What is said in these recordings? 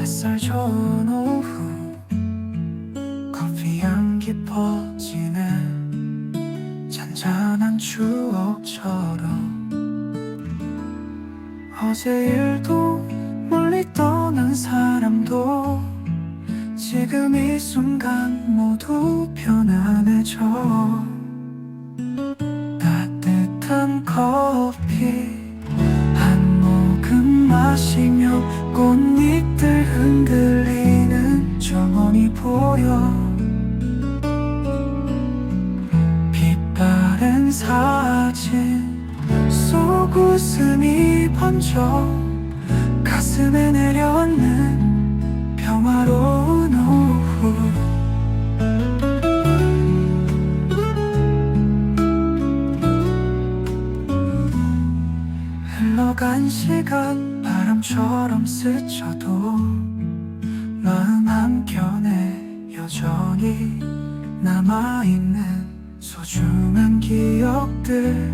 햇살 좋은 오후 커피 향기 퍼지네 잔잔한 추억처럼 어제 일도 멀리 떠난 사람도 지금 이 순간 모두 편안해져 따뜻한 커피 한 모금 마시며 꽃잎들 흔들리는 정원이 보여 빛바랜 사진 속 웃음이 번져 가슴에 내려앉는 평화로운 오후 흘러간 시간 바람처럼 스쳐도 마음 한켠에 여전히 남아있는 소중한 기억들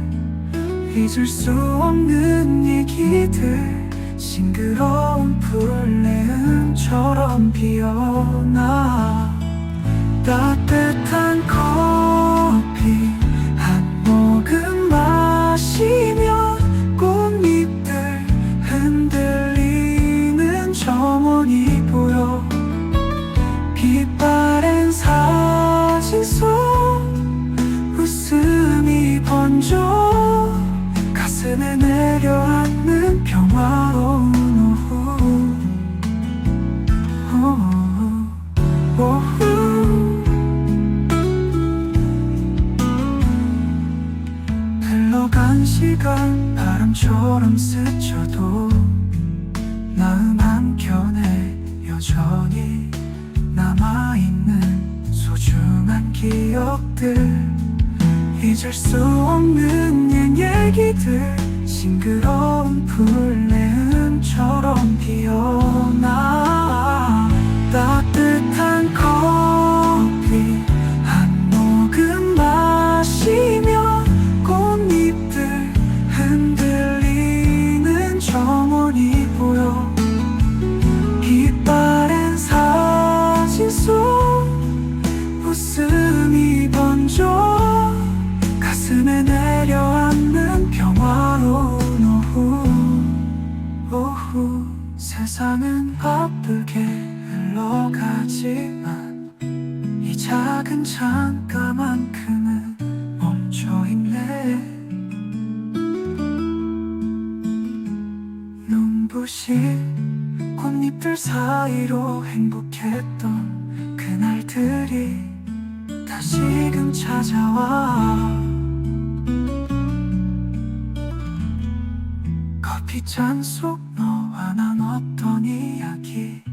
잊을 수 없는 얘기들 싱그러운 풀내음처럼 피어나 따뜻한 커피 한 모금 마시면 꽃잎들 흔들리는 정원이 보여 빛바랜 사진 속 웃음이 번져 가슴에 내려앉는 평화로운 오후 흘러간 시간 바람처럼 스쳐도 마음 한켠에 여전히 남아있는 소중한 기억들 잊을 수 없는 얘기들 싱그러운 풀내음처럼 피어나 따뜻한 커피 한 모금 마시며 꽃잎들 흔들리는 정원이 보여 빛바랜 사진 속 웃음이 번져 가슴에 내려앉는 평화로운 오후 세상은 바쁘게 흘러가지만 이 작은 창가만큼은 멈춰있네 눈부신 꽃잎들 사이로 행복했던 그날들이 다시금 찾아와 커피잔 속 너와 나눴던 이야기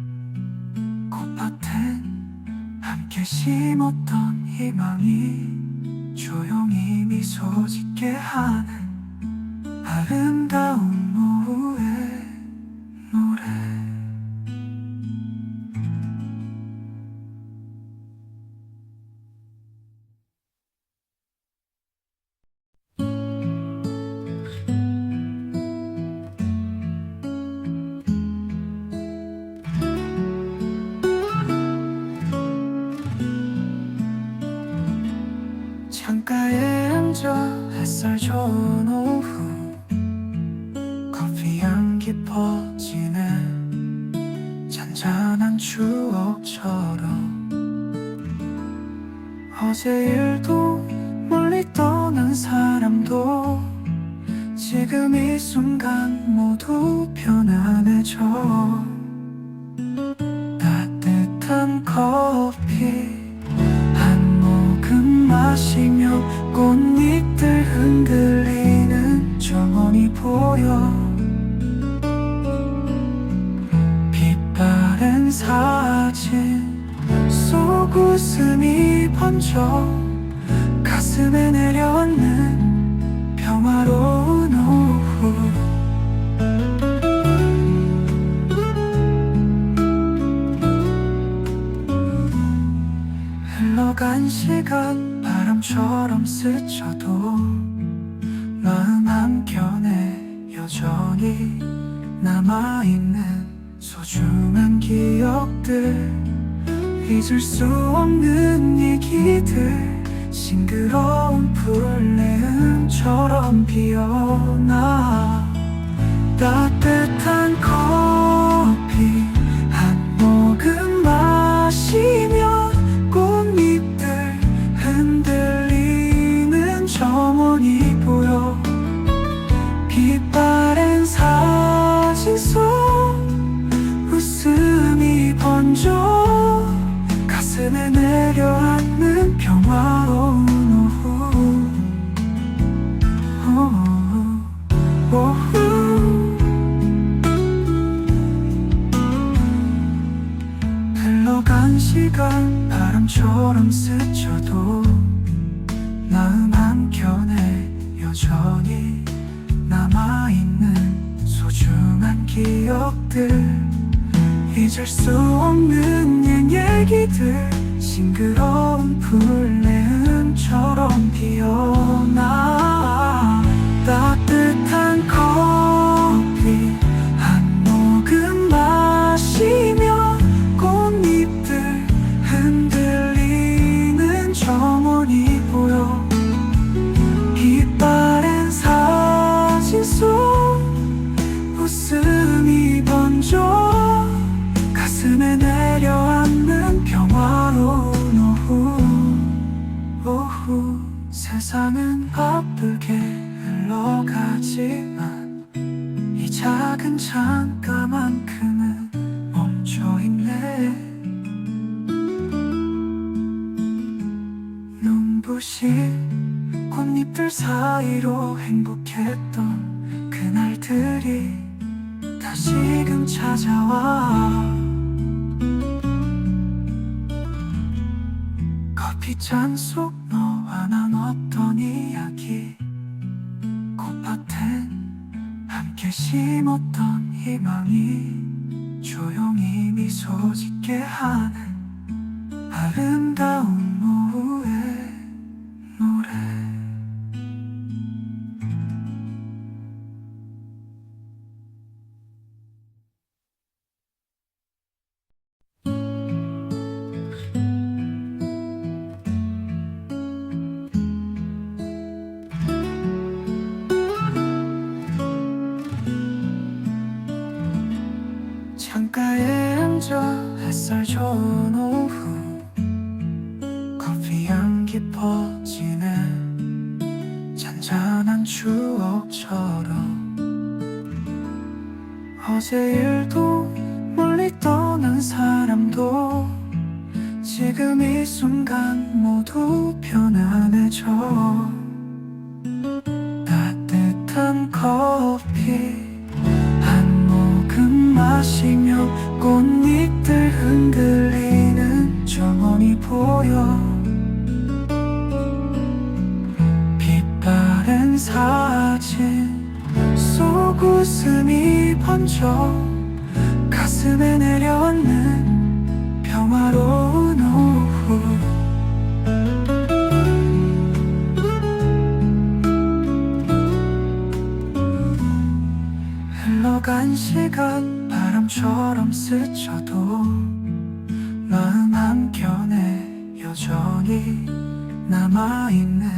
꽃밭엔 함께 심었던 희망이 조용히 미소 짓게 하는 아름다운 오후의 노래 창가에 앉아 햇살 좋은 오후 커피 향기 퍼지네 잔잔한 추억처럼 어제 일도 멀리 떠난 사람도 지금 이 순간 모두 편안해져 따뜻한 커피 마시며 꽃잎들 흔들리는 정원이 보여 빛바랜 사진 속 웃음이 번져 가슴에 내려앉는 평화로운 오후 흘러간 시간 바람처럼 스쳐도 마음 한켠에 여전히 남아있는 소중한 소중한 기억들 잊을 수 없는 얘기들 싱그러운 풀내음처럼 피어나 따뜻한 커피 한 모금 마시며 꽃잎들 흔들리는 정원이 보여 빛바랜 사진 속 웃음이 번져 가슴에 내려앉는 평화로운 오후 흘러간 시간 바람처럼 스쳐도 마음 한켠에 여전히 남아있는 소중한 기억들 잊을 수 없는 얘기들 싱그러운 풀내음처럼 피어나 따뜻한 커피 한 모금 마시며 꽃잎들 흔들리는 정원이 보여 빛바랜 사진 속 웃음이 번져 가슴에 내려앉는 평화로운 오후 세상은 바쁘게 흘러가지만 이 작은 잠깐만큼은 멈춰있네 눈부신 꽃잎들 사이로 행복했던 그날들이 다시금 찾아와 커피잔 속 너와 나눴던 이야기 꽃밭엔 함께 심었던 희망이 조용히 미소 짓게 하는 아름다운 오후의 노래 창가에 앉아 햇살 좋은 오후 커피 향기 퍼지네 잔잔한 추억처럼 어제 일도 멀리 떠난 사람도 지금 이 순간 모두 편안해져 따뜻한 커피 마시며 꽃잎들 흔들리는 정원이 보여 빛바랜 사진 속 웃음이 번져 가슴에 내려앉는 평화로운 오후 흘러간 시간 바람처럼 스쳐도 마음 한켠에 여전히 남아있는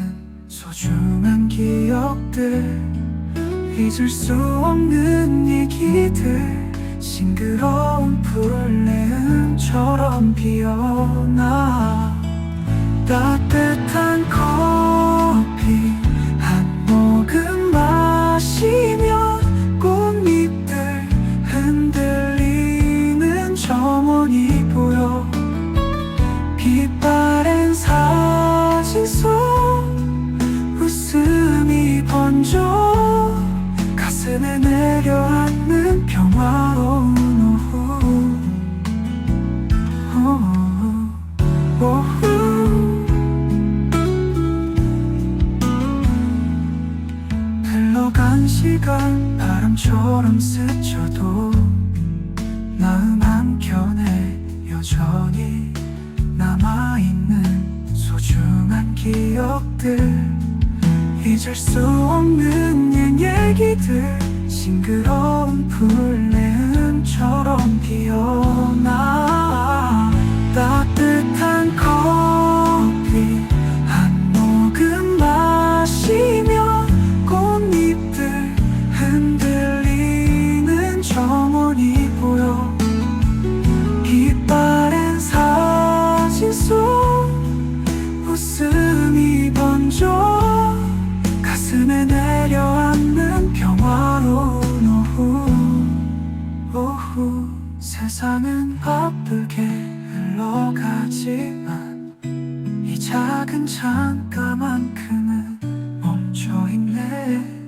소중한 기억들 잊을 수 없는 얘기들 싱그러운 풀내음처럼 피어나 따뜻한 커피 한 모금 마시며 꽃잎들 흔들리는 정원이 보여 빛바랜 사진 속 웃음이 번져 가슴에 내려앉는 평화로운 오후 흘러간 시간 바람처럼 스쳐도 마음 한켠에 여전히 남아있는 소중한 기억들 잊을 수 없는 얘기들 싱그러운 풀내음처럼 피어나. 따뜻한 커피 한 모금 마시며 꽃잎들 흔들리는 정원이 보여. 빛바랜 사진 속 웃음이 번져 가슴에 내려앉는 평화로운 오후. 세상은 바쁘게 흘러가지만 이 작은 창가만큼은 멈춰있네.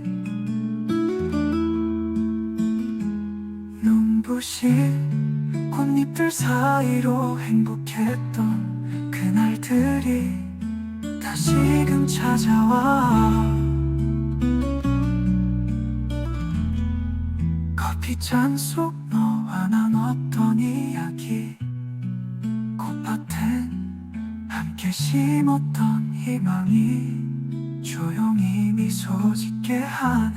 눈부신 꽃잎들 사이로 행복했던 그날들이 다시금 찾아와. 커피잔 속 너와 나눴던 이야기, 꽃밭엔 함께 심었던 희망이 조용히 미소 짓게 하는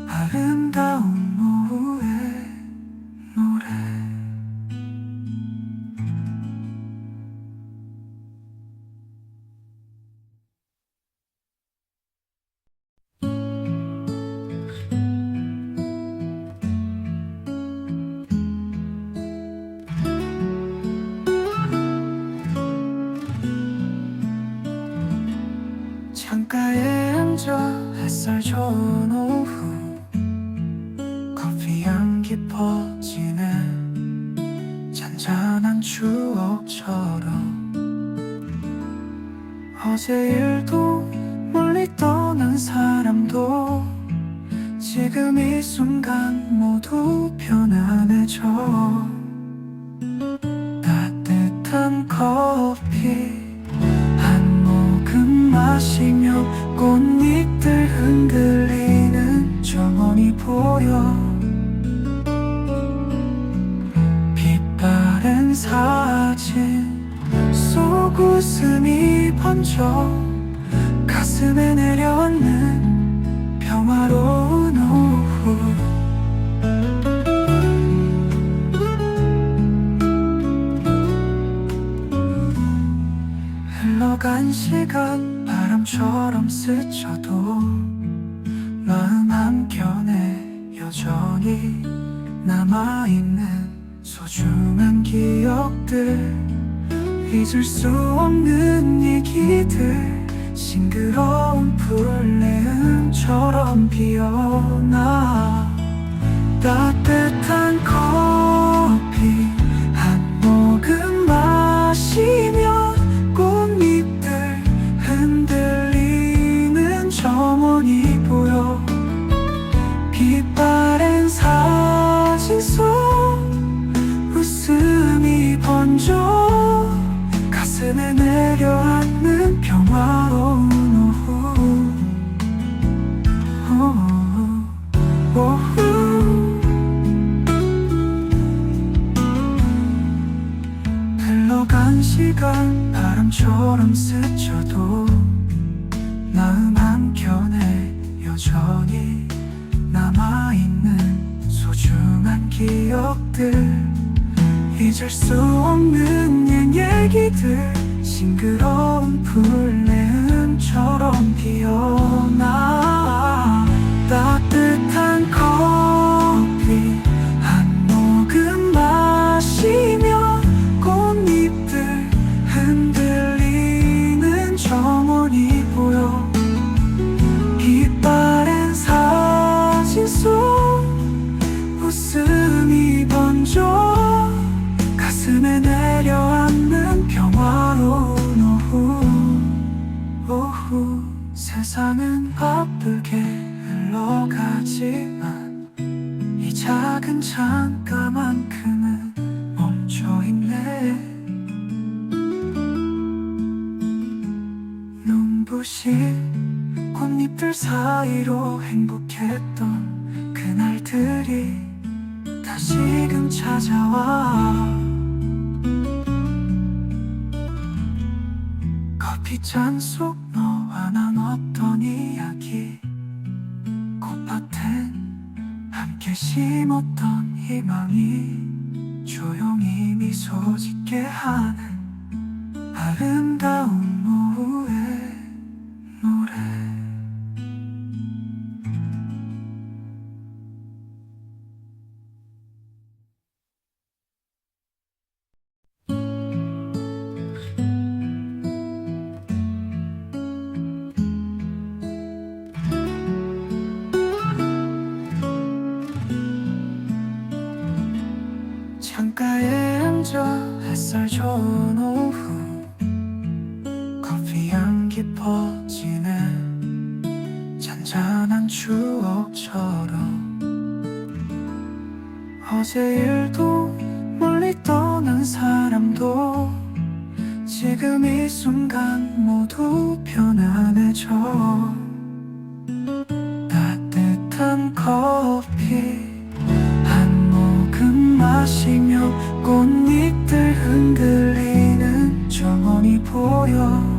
아름다운 오후의 노래. 창가에 앉아 햇살 좋은 오후, 커피 향기 퍼지네. 잔잔한 추억처럼 어제 일도 멀리 떠난 사람도 지금 이 순간 모두 편안해져. 따뜻한 커피 마시며 꽃잎들 흔들리는 정원이 보여. 빛바랜 사진 속 웃음이 번져 가슴에 내려앉는 평화로운 오후. 흘러간 시간 바람처럼 스쳐도 마음 한켠에 여전히 남아있는 소중한 기억들, 잊을 수 없는 얘기들, 싱그러운 풀내음처럼 피어나. 따뜻한 커피 한 모금 마시며 꽃잎들 흔들리는 정원이 보여. 빛바랜 사진 속 웃음이 번져 가슴에 내려앉는 평화로운 오후. 흘러간 시간 바람처럼 스쳐도 마음 한켠에 여전히 남아있는 소중한 기억들, 잊을 수 없는 얘기들, 싱그러운 풀내음처럼 피어나. 따뜻한 커피 한 모금 마시며 꽃잎들 흔들리는 정원이 보여. 빛바랜 사진 속 웃음이 번져 가슴에 내려앉는 평화로운 오후. 세상은 바쁘게 흘러가지만 이 작은 창가만큼은 멈춰있네. 눈부신 꽃잎들 사이로 행복했던 그날들이 다시금 찾아와. 커피잔 속 너와 나눴던 이야기, 꽃밭엔 함께 심었던 희망이 미소 짓게 하는 아름다운 오후의 노래. 창가에 앉아 햇살 좋은 오후, 커피 향기 퍼지네. 잔잔한 추억처럼 어제 일도 멀리 떠난 사람도 지금 이 순간 모두 편안해져. 따뜻한 커피 한 모금 마시며 꽃잎들 흔들리는 정원이 보여.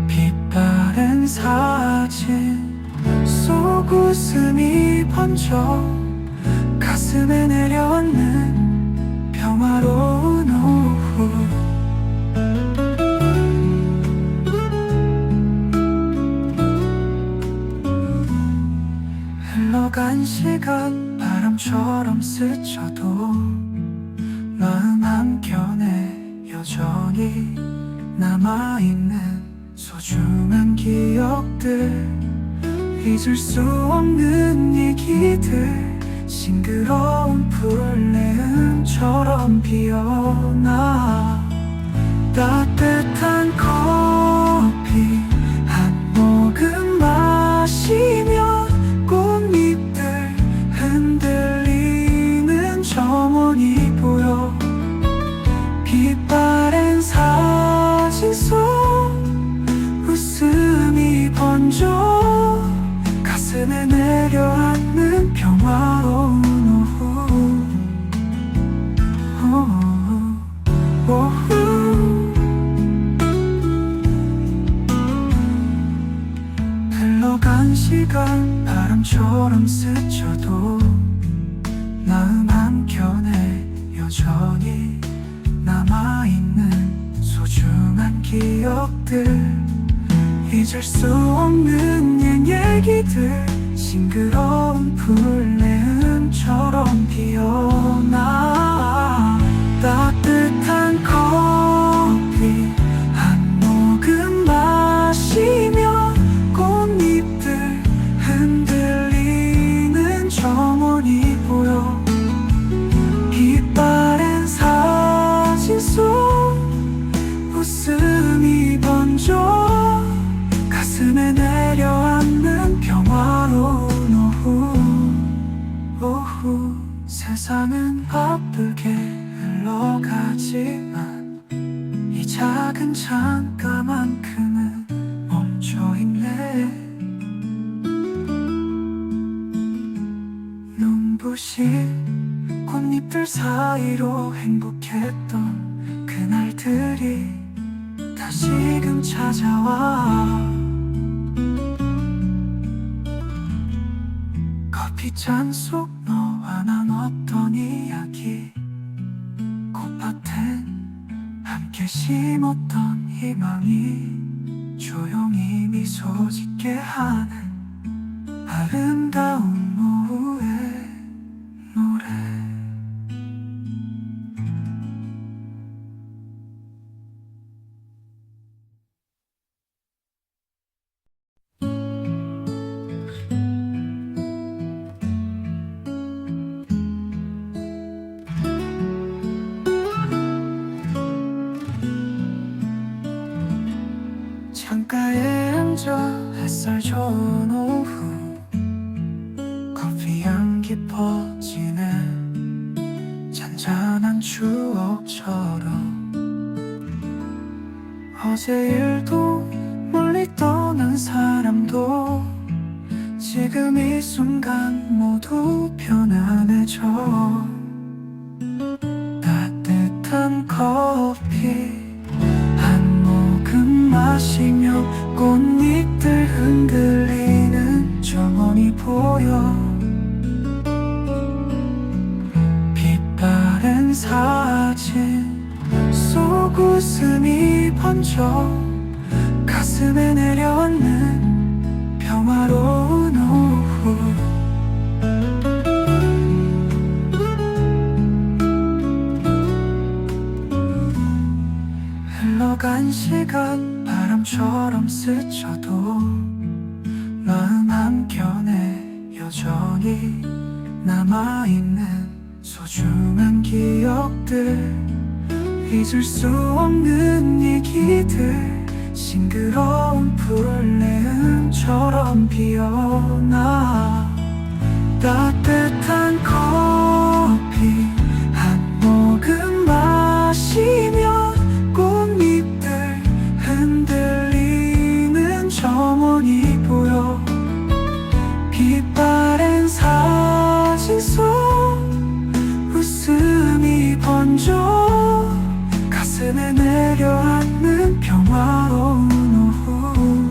빛바랜 사진 속 웃음이 번져 가슴에 내려앉는 평화로운 오후. 흘러간 시간 바람처럼 스쳐도 마음 한켠에 여전히 남아있는 소중한 기억들, 잊을 수 없는 얘기들, 싱그러운 풀내음처럼 피어나. 따뜻한 커피 한 모금 마시며 꽃잎들 흔들리는 정원이 보여. 빛바랜 사진 속 웃음이 번져 가슴에 내려앉는 평화로운 오후. 오후. 흘러간 시간 바람처럼 스쳐도 마음 한켠에 여전히 남아있는 소중한 기억들, 잊을 수 없는 얘기들, 싱그러운 풀내음처럼 피어나. 따뜻한 커피 한 모금 마시며 꽃잎들 흔들리는 정원이 보여. 빛바랜 사진 속 웃음이 번져 가슴에 내려앉는 평화로운 오후. 세상은 바쁘게 흘러가지만 이 작은 창가만큼은 멈춰있네. 눈부신 꽃잎들 사이로 행복했던 그날들이 다시금 찾아와. 커피잔 속 너와 나눴던 이야기, 꽃밭엔 함께 심었던 희망이 조용히 미소 짓게 하는 아름다운 오후의 노래. 창가에 앉아 햇살 좋은 오후, 커피 향기 퍼지네. 잔잔한 추억처럼 어제 일도 멀리 떠난 사람도 지금 이 순간 모두 편안해져. 따뜻한 커피 한 모금 마시며 꽃잎들 흔들리는 정원이 보여. 빛 사진 속 웃음이 번져 가슴에 내려앉는 평화로운 오후 흘러간 시간 바람처럼 스쳐도 마음 한켠에 여전히 남아있는 소중한 기억들 잊을 수 없는 얘기들 싱그러운 풀내음처럼 피어나 따뜻한 커피 한 모금 마시면 꽃잎들 흔들리는 정원이 보여 빛바랜 사진 속 웃음이 번져 가슴에 내려앉는 평화로운 오후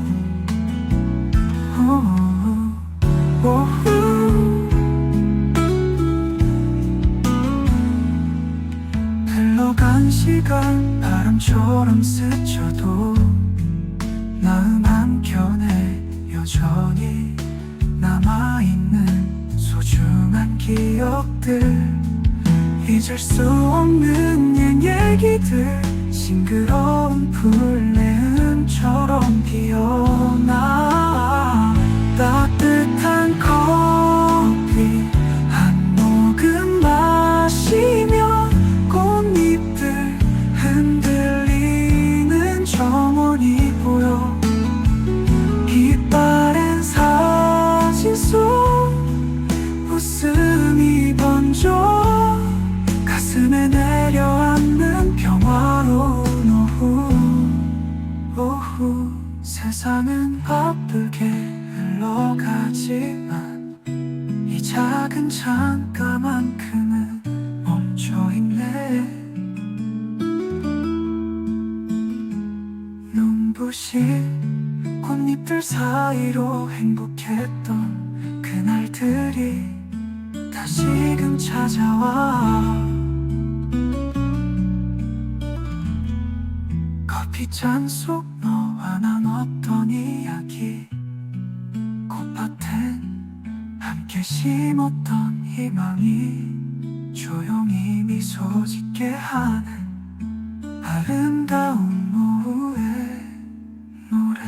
흘러간 시간 바람처럼 스쳐도 마음 한켠에 여전히 남아있는 소중한 기억들 잊을 수 없는 얘기들 싱그러운 풀내음처럼 피어나 따뜻한 커피 한 모금 마시면 꽃잎들 흔들리는 정원이 보여 빛바랜 사진 속 웃음이 번져 가슴에 내려앉는 평화로운 오후 세상은 바쁘게 흘러가지만 이 작은 창가만큼은 멈춰있네 눈부신 꽃잎들 사이로 행복했던 그날들이 다시금 찾아와 커피잔 속 너와 나눴던 이야기 꽃밭엔 함께 심었던 희망이 조용히 미소 짓게 하는 아름다운 오후의 노래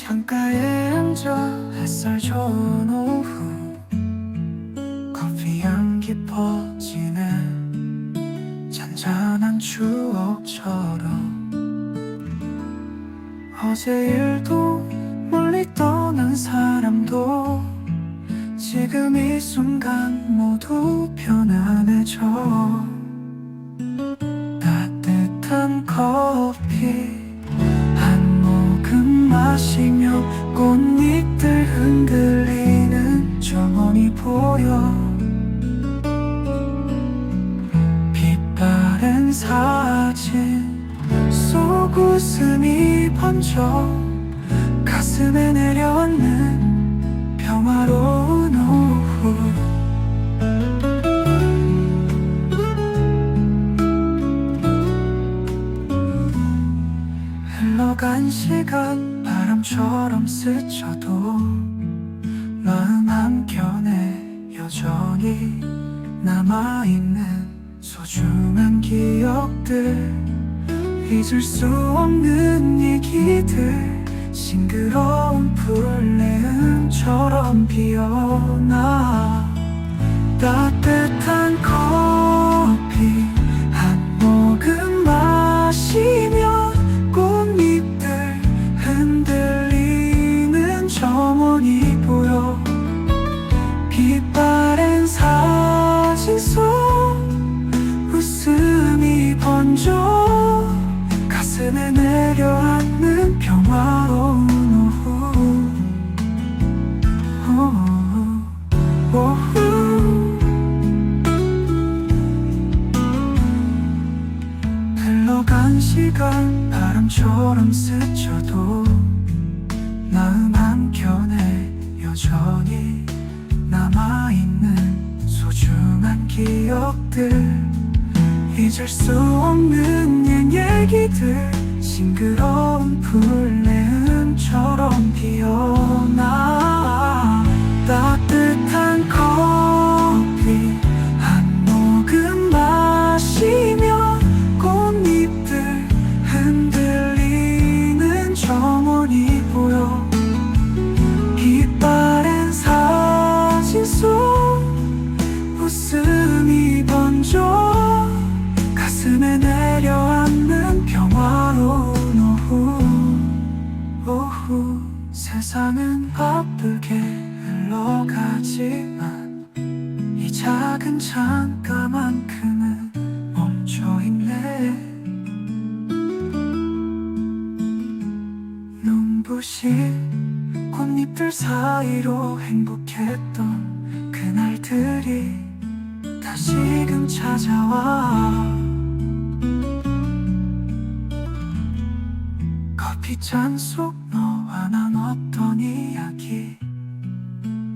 창가에 앉아 햇살 좋은 오후 커피 향기 퍼지네 잔잔한 추억처럼 어제 일도 멀리 떠난 사람도 지금 이 순간 모두 편안해져 따뜻한 커피 마시며 꽃잎들 흔들리는 정원이 보여 빛바랜 사진 속 웃음이 번져 가슴에 내려앉는 평화로운 오후 흘러간 시간 바람처럼 스쳐도 마음 한켠에 여전히 남아있는 소중한 기억들 잊을 수 없는 얘기들 싱그러운 풀내음처럼 피어나 따뜻한 커피 한 모금 마시면 꽃잎들 흔들리는 정원이 보여 빛바랜 사진 속 웃음이 번져 가슴에 내려앉는 평화로운 오후 기억들 잊을 수 없는 옛 얘기들 싱그러운 풀내음처럼 피어나 따뜻한 커피 한 모금 마시며 꽃잎들 흔들리는 정원이 보여 빛바랜 사진 속 웃음이 번져 가슴에 내려앉는 평화로운 오후 세상은 바쁘게 흘러가지만 이 작은 창가만큼은 멈춰있네 눈부신 꽃잎들 사이로 행복했던 그날들이 다시금 찾아와 커피잔 속 너와 나눴던 이야기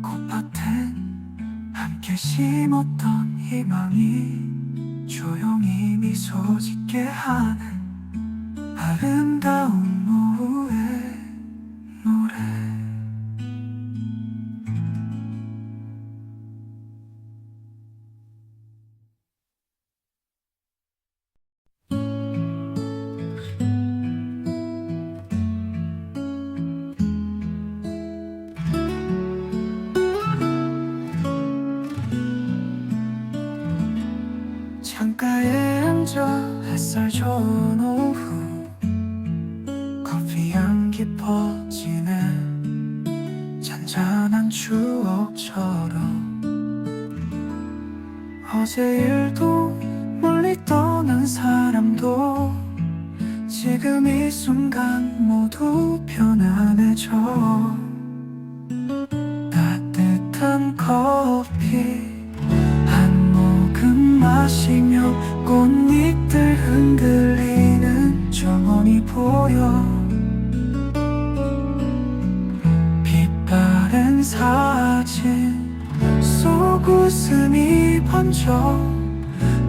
꽃밭엔 함께 심었던 희망이 조용히 미소 짓게 하는 아름다운 오후의 노래 창가에 앉아 햇살 좋은 오후 커피 향기 퍼지네 잔잔한 추억처럼 어제 일도 멀리 떠난 사람도 지금 이 순간 모두 편안해져 따뜻한 커피 마시며 꽃잎들 흔들리는 정원이 보여 빛바랜 사진 속 웃음이 번져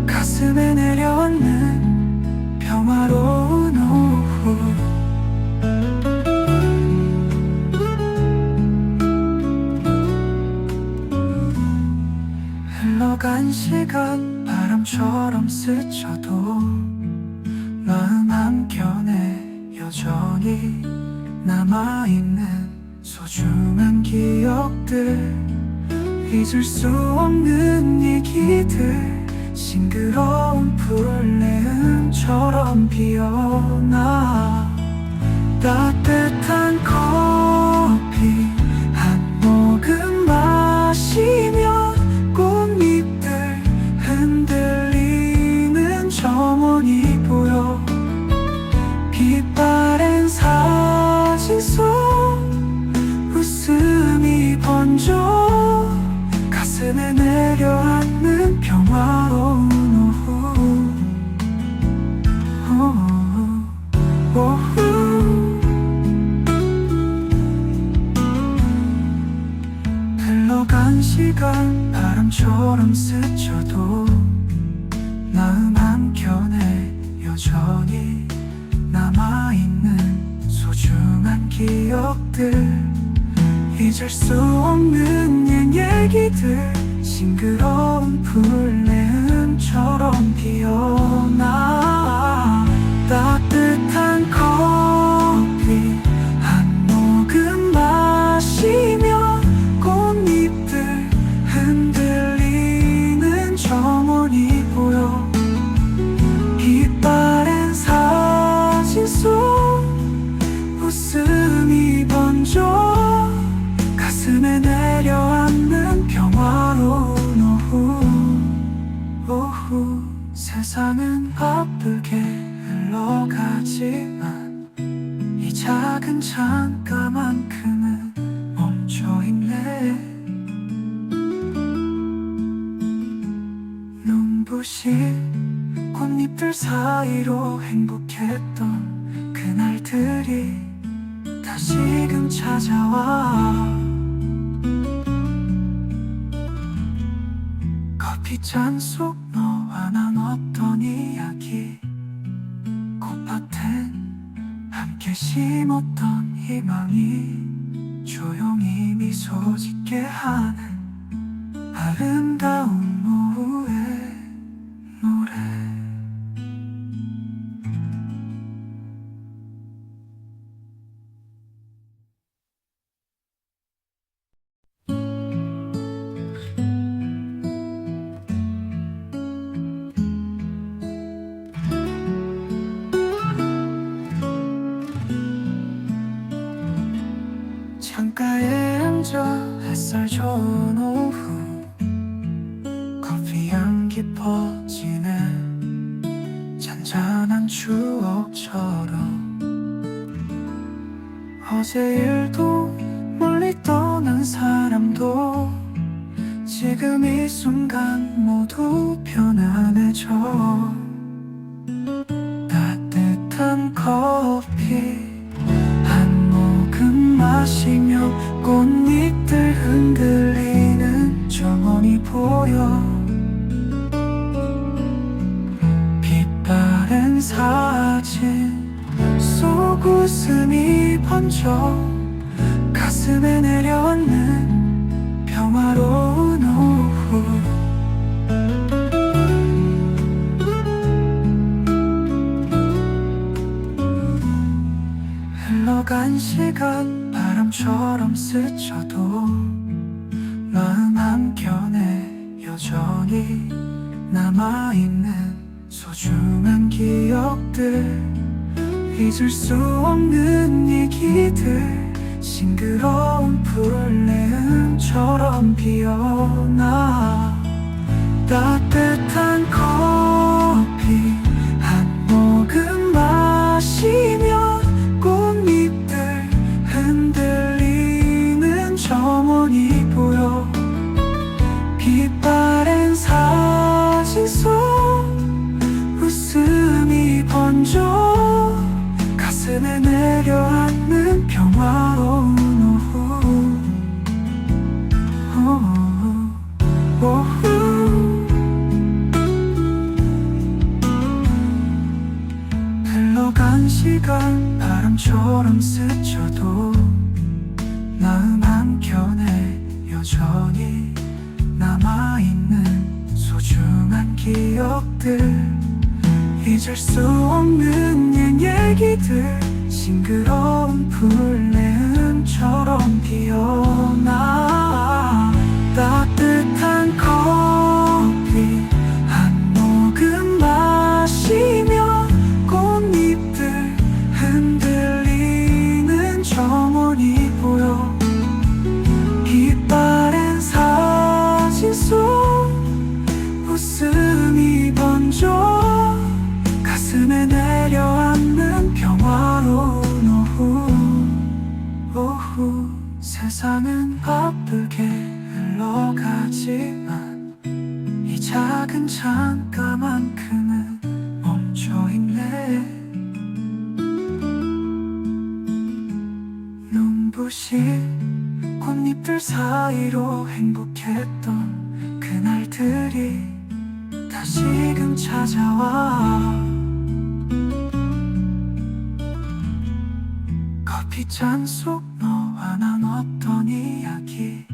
가슴에 내려앉는 평화로운 오후 흘러간 시간 바람처럼 스쳐도 마음 한켠에 여전히 남아있는 소중한 기억들 잊을 수 없는 얘기들 싱그러운 풀내음처럼 피어나 따뜻한 커피 한 모금 마시며 꽃잎들 흔들리는 정원이 보여 빛바랜 사진 속 웃음이 번져 가슴에 내려앉는 평화로운 오후 흘러간 시간 바람처럼 스쳐도 마음 한켠에 여전히 남아있는 소중한 기억들 잊을 수 없는 옛 얘기들 싱그러운 풀내음처럼 피어나 따뜻한 커피 한 모금 마시며 꽃잎들 흔들리는 정원이 보여 빛바랜 사진 속 웃음이 번져 가슴에 내려앉는 평화로운 오후 세상은 바쁘게 흘러가지만 이 작은 창가만큼은 멈춰있네 눈부신 꽃잎들 사이로 행복했던 그날들이 다시금 찾아와 커피잔 속 너와 난 어떤 이야기 꽃밭엔 함께 심었던 희망이 조용히 미소 짓게 하는 아름다운 오후의 노래. 창가에 앉아 햇살 좋은 오후 커피 향기 퍼지네 잔잔한 추억처럼 어제 일도 멀리 떠난 사람도 지금 이 순간 모두 편안해져 따뜻한 커피 마시며 꽃잎들 흔들리는 정원이 보여 빛바랜 사진 속 웃음이 번져 가슴에 내려앉는 평화로운 오후 흘러간 시간 바람처럼 스쳐도 마음 한켠에 여전히 남아있는 소중한 기억들 잊을 수 없는 얘기들 싱그러운 풀내음처럼 피어나 따뜻한 커피 한 모금 마시며 꽃잎들 흔들리는 정원이 보여 빛바랜 사진 속 웃음이 번져 가슴에 내려앉는 평화로운 오후 흘러간 시간 바람처럼 스쳐도 마음 한켠에 여전히 남아있는 소중한 기억들 잊을 수 없는 얘기들 싱그러운 풀내음처럼 피어나 따뜻한 커피 한 모금 마시며 꽃잎들 흔들리는 정원이 보여 빛바랜 사진 속 웃음이 번져 가슴에 내려앉는 평화로운 오후 세상은 바쁘게 흘러가지만 이 작은 창가만큼은 멈춰있네 눈부신 꽃잎들 사이로 행복했던 그날들이 다시금 찾아와 커피잔 속 너와 난 어떤 이야기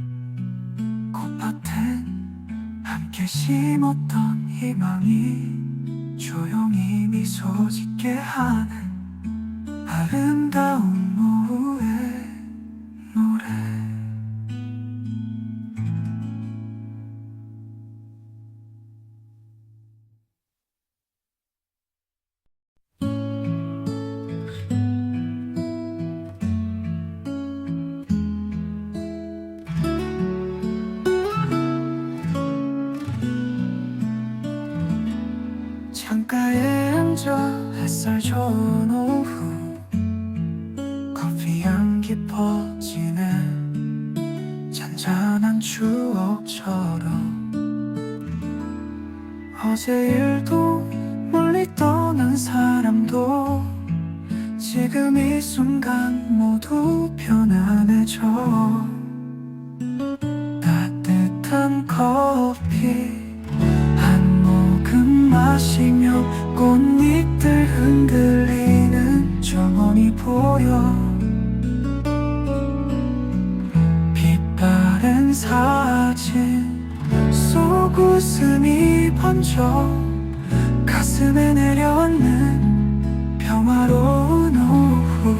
꽃밭엔 함께 심었던 희망이 조용히 미소 짓게 하는 아름다운 오후의 노래. 창가에 앉아 햇살 좋은 오후 커피 향기 퍼지네 잔잔한 추억처럼 어제 일도 멀리 떠난 사람도 지금 이 순간 모두 편안해져 따뜻한 커피 사진 속 웃음이 번져 가슴에 내려앉는 평화로운 오후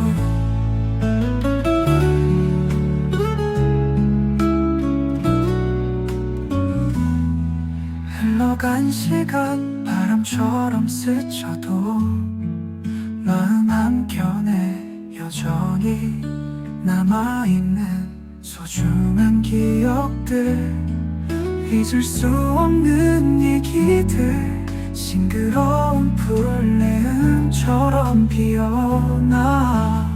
흘러간 시간 바람처럼 스쳐도 마음 한켠에 여전히 남아있는 소중한 기억들 잊을 수 없는 얘기들 싱그러운 풀내음처럼 피어나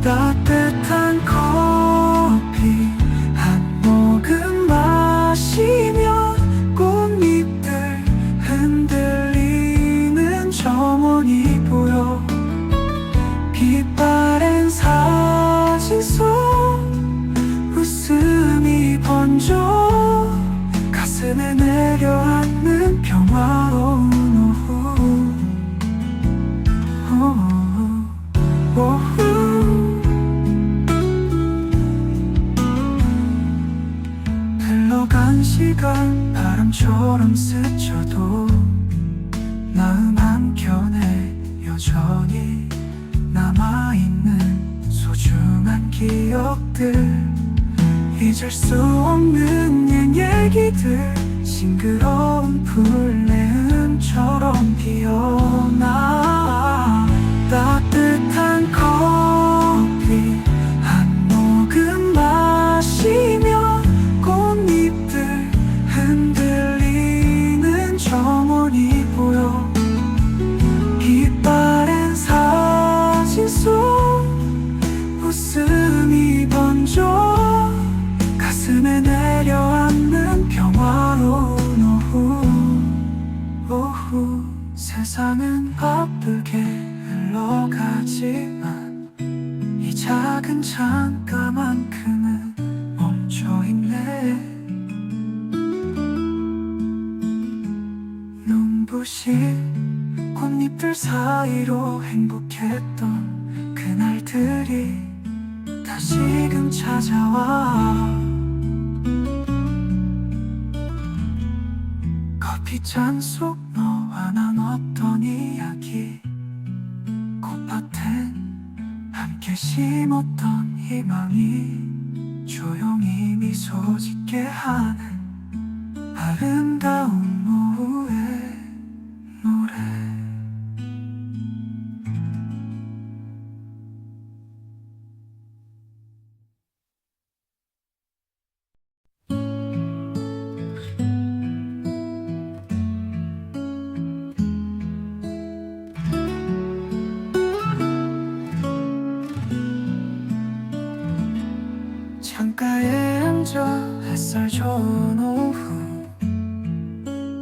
따뜻한 커피 한 모금 마시면 꽃잎들 흔들리는 정원이 보여 빛바랜 사진 속 웃음이 번져 가슴에 내려앉는 평화로운 오후 흘러간 시간 바람처럼 스쳐도 마음 한켠에 여전히 남아있는 소중한 기억들 잊을 수 없는 얘기들 싱그러운 풀내음처럼 피어나 따뜻한 커피 한 모금 마시면 꽃잎들 흔들리는 정원이 보여 빛바랜 사진 속 웃음이 번져 가슴에 내려앉는 평화로운 오후 세상은 바쁘게 흘러가지만 이 작은 창가만큼은 멈춰있네 눈부신 꽃잎들 사이로 행복했던 그날들이 다시금 찾아와 커피잔 속 너와 나눴던 이야기 꽃밭엔 함께 심었던 희망이 조용히 미소 짓게 하는 아름다운 오후의 노래 창가에 앉아 햇살 좋은 오후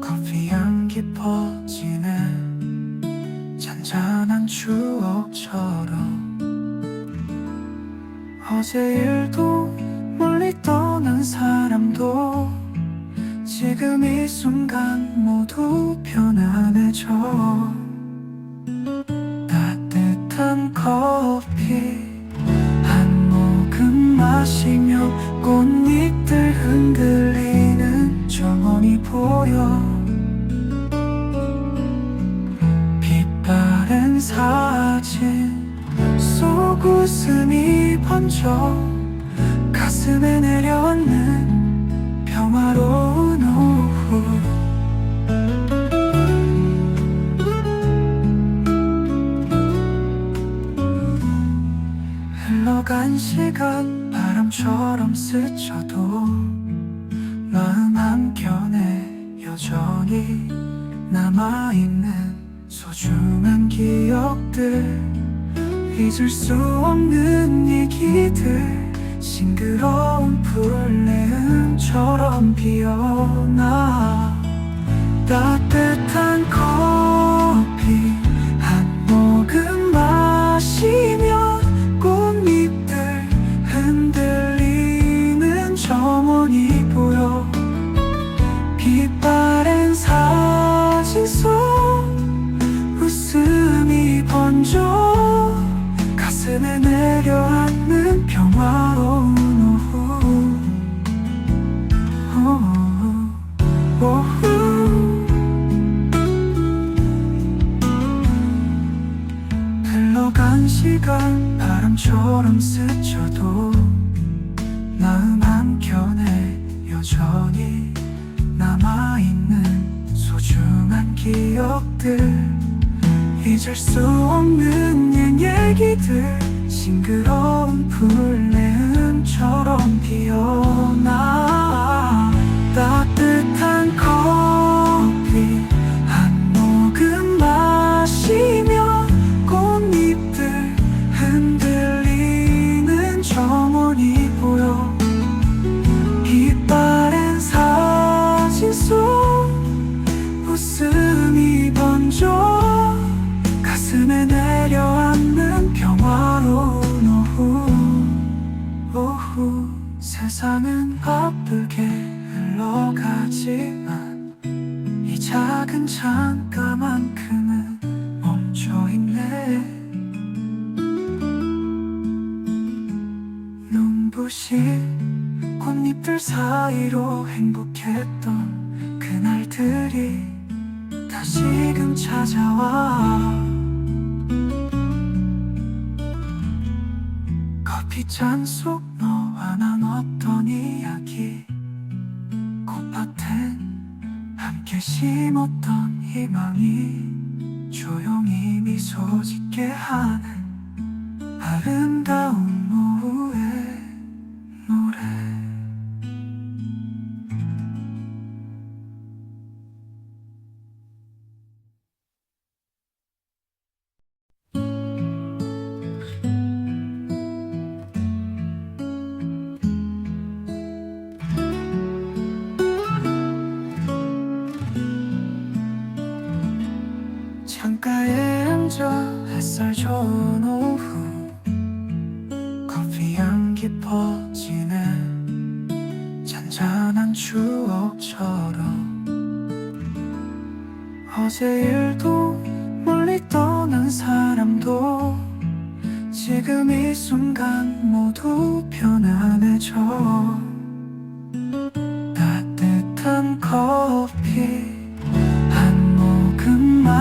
커피 향기 퍼지네 잔잔한 추억처럼 어제 일도 멀리 떠난 사람도 지금 이 순간 모두 편안해져 따뜻한 커피 마시며 꽃잎들 흔들리는 정원이 보여 빛바랜 사진 속 웃음이 번져 가슴에 내려앉는 평화로운 오후 흘러간 시간 바람처럼 스쳐도 마음 한켠에 여전히 남아있는 소중한 기억들 잊을 수 없는 얘기들 싱그러운 풀내음처럼 피어나 따뜻한 커피 한 모금 마시면 꽃잎들 흔들리는 정원이 보여 빛바랜 사진 속 웃음이 번져 가슴에 내려앉는 평화 기억들 잊을 수 없는 옛 얘기들 싱그러운 풀내음처럼 피어나 따뜻한 커피 한 모금 마시며 꽃잎들 흔들리는 정원이 보여 빛바랜 사진 속 웃음이 번져 가슴에 내려앉는 평화로운 오후 세상은 바쁘게 흘러가지만 이 작은 잠깐만큼은 멈춰있네 눈부신 꽃잎들 사이로 행복했던 그날들이 다시금 찾아와 커피잔 속 너와 난 어떤 이야기 꽃밭엔 함께 심었던 희망이 조용히 미소 짓게 하는 아름다운 오후의 노래 창가에 앉아 햇살 좋은 오후 커피 향기 퍼지네 잔잔한 추억처럼 어제 일도 멀리 떠난 사람도 지금 이 순간 모두 편안해져 따뜻한 커피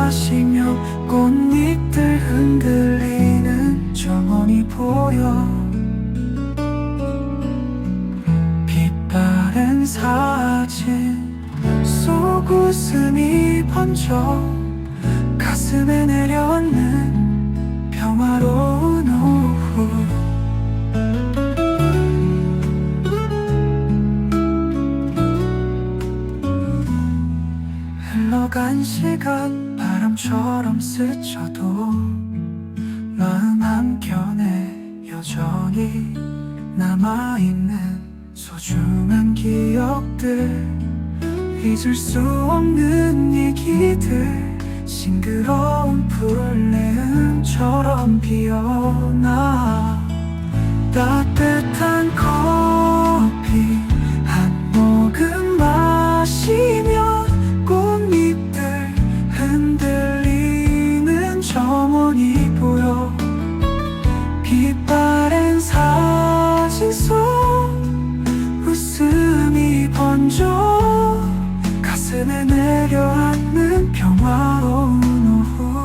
마시며 꽃잎들 흔들리는 정원이 보여 빛바랜 사진 속 웃음이 번져 가슴에 내려앉는 평화로운 오후 흘러간 시간 바람처럼 스쳐도 마음 한켠에 여전히 남아있는 소중한 기억들 잊을 수 없는 얘기들 싱그러운 풀내음처럼 피어나 따뜻한 커피 한 모금 마시며 꽃잎들 흔들리는 정원이 보여 빛바랜 사진 속 웃음이 번져 가슴에 내려앉는 평화로운 오후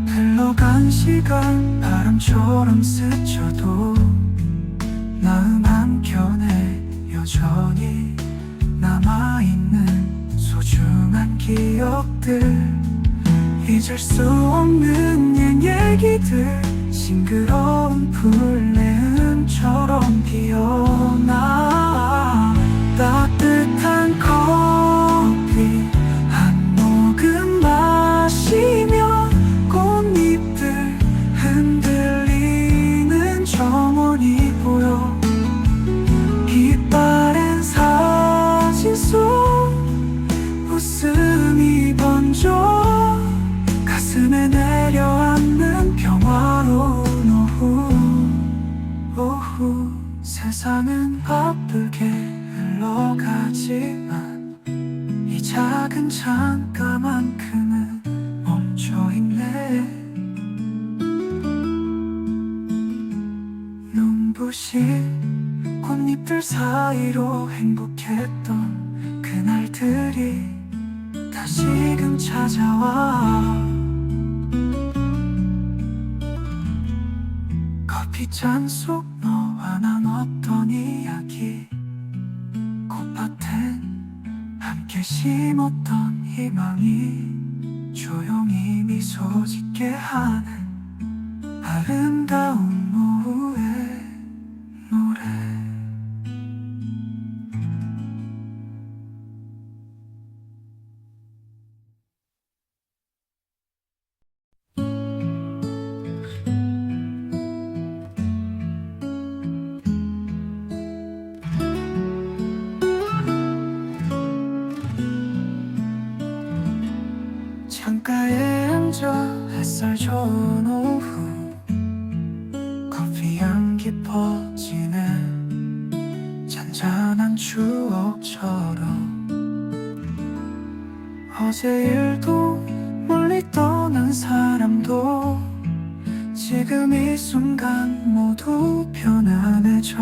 흘러간 시간 바람처럼 스쳐도 마음 한켠에 여전히 남아있는 소중한 기억들 잊을 수 없는 옛 얘기들 싱그러운 풀내음처럼 피어나 따뜻한 커피 한 모금 마시며 꽃잎들 흔들리는 정원이 보여 빛바랜 사진 속 웃음이 번져 가슴에 내려앉는 평화로운 오후 세상은 바쁘게 흘러가지만 이 작은 잠깐만큼은 멈춰있네 눈부신 꽃잎들 사이로 행복했던 그날들이 다시금 찾아와 커피잔 커피잔 속 너와 난 어떤 이야기 꽃밭엔 함께 심었던 희망이 조용히 미소 짓게 하는 아름다운 오후의 노래. 창가에 앉아 햇살 좋은 오후 커피 향기 퍼지네 잔잔한 추억처럼 어제 일도 멀리 떠난 사람도 지금 이 순간 모두 편안해져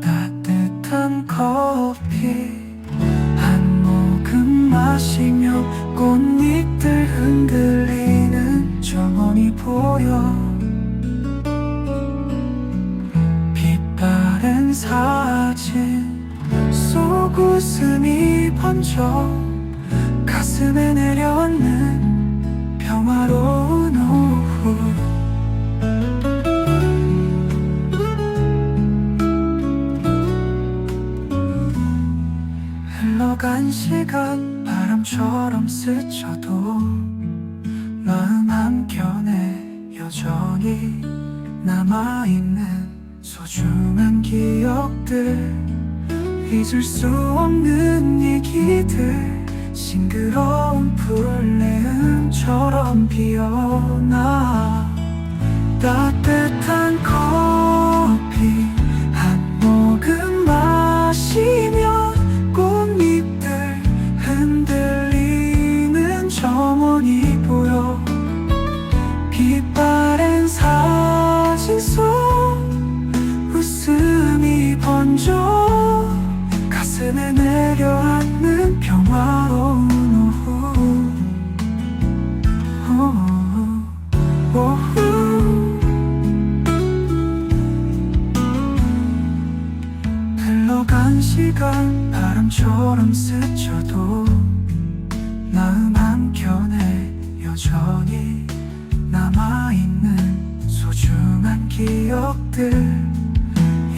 따뜻한 커피 마시며 꽃잎들 흔들리는 정원이 보여 빛바랜 사진 속 웃음이 번져 가슴에 내려앉는 평화로운 오후. 흘러간 시간 바람처럼 스쳐도 마음 한켠에 여전히 남아있는 소중한 기억들 잊을 수 없는 얘기들 싱그러운 풀내음처럼 피어나 따뜻한 커피 한 모금 마시며 꽃잎들 흔들리는 정원이 보여 빛바랜 사진 속 웃음이 번져 가슴에 내려앉는 평화로운 오후. 흘러간 시간 바람처럼 스쳐도 마음 한켠에 여전히 남아있는 소중한 기억들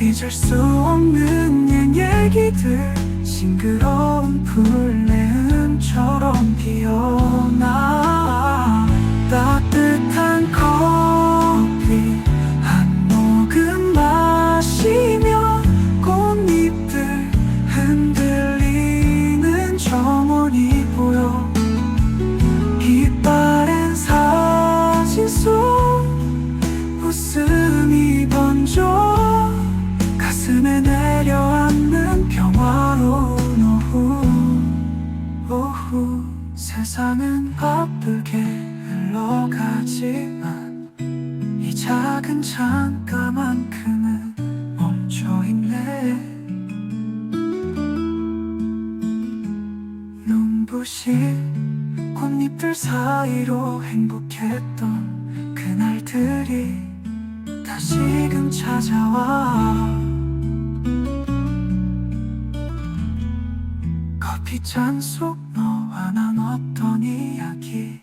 잊을 수 없는 얘기들 싱그러운 풀내음처럼 피어나 따뜻한 커피 한 모금 마시며 꽃잎들 흔들리는 정원이 보여 빛바랜 사진 속 웃음이 번져 가슴에 내려앉는 평화로운 오후. 세상은 바쁘게 흘러가지만 이 작은 창가만큼은 멈춰있네. 눈부신 꽃잎들 사이로 행복했던 그날들이 다시금 찾아와 커피잔 속 너와 난 어떤 이야기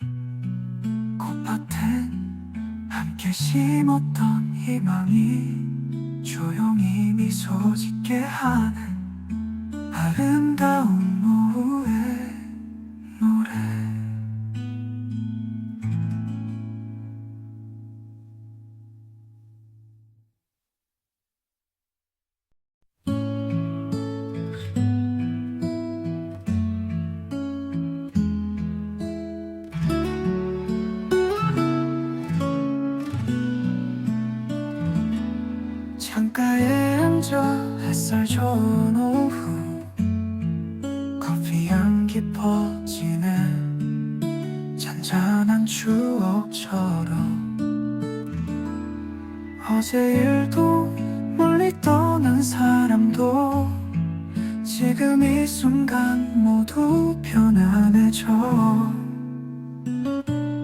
꽃밭엔 함께 심었던 희망이 조용히 미소 짓게 하는 아름다운 오후의 노래. 창가에 앉아 햇살 좋은 오후 커피 향기 퍼지네 잔잔한 추억처럼 어제 일도 멀리 떠난 사람도 지금 이 순간 모두 편안해져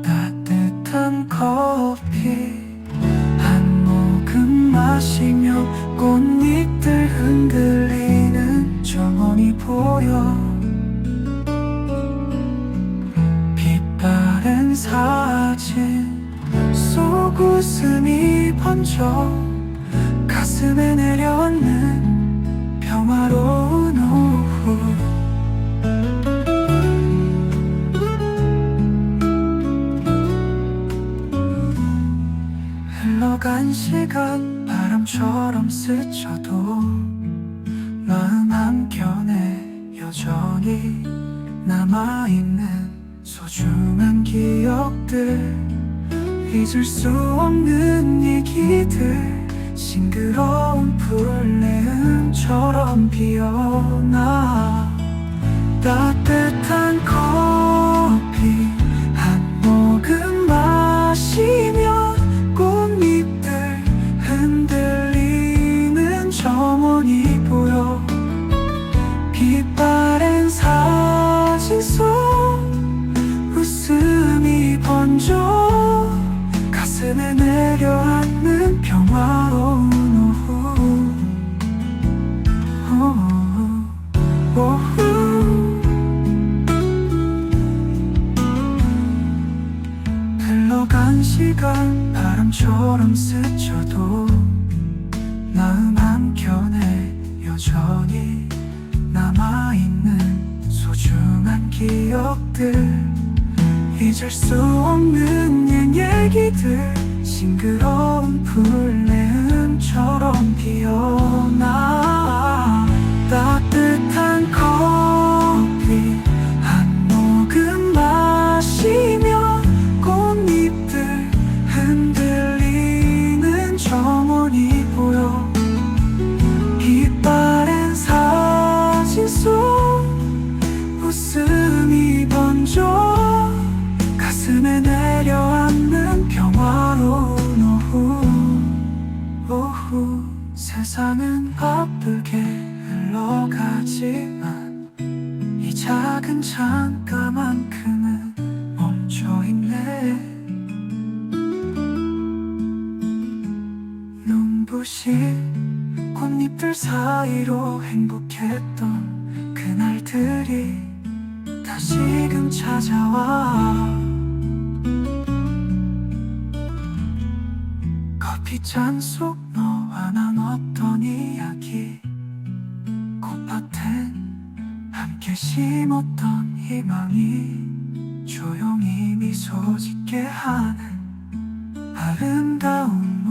따뜻한 커피 빛바랜 사진 속 웃음이 번져 가슴에 내려앉는 평화로운 오후 흘러간 시간 바람처럼 스쳐도 마음 한켠에 여전히 남아있는 소중한 기억들 잊을 수 없는 얘기들 싱그러운 풀내음처럼 피어나 따뜻한 커피 한 모금 마시며 꽃잎들 흔들리는 정원이 보여 빛바랜 사진 속 웃음이 번져 가슴에 내려앉는 평화로운 오후 흘러간 시간 바람처럼 스쳐도 마음 한켠에 여전히 남아있는 소중한 기억들 잊을 수 없는 얘기들 싱그러운 풀내음처럼 피어나 따뜻한 커피 한 모금 마시며 꽃잎들 흔들리는 정원이 보여 빛바랜 사진 속 웃음이 번져 가슴에 내려앉는 평화로운 오후 세상은 바쁘게 흘러가지만 이 작은 잠깐만큼은 멈춰있네 눈부신 꽃잎들 사이로 행복했던 그날들이 다시금 찾아와 커피잔 속 너와 나눴던 이야기 꽃밭엔 함께 심었던 희망이 조용히 미소 짓게 하는 아름다운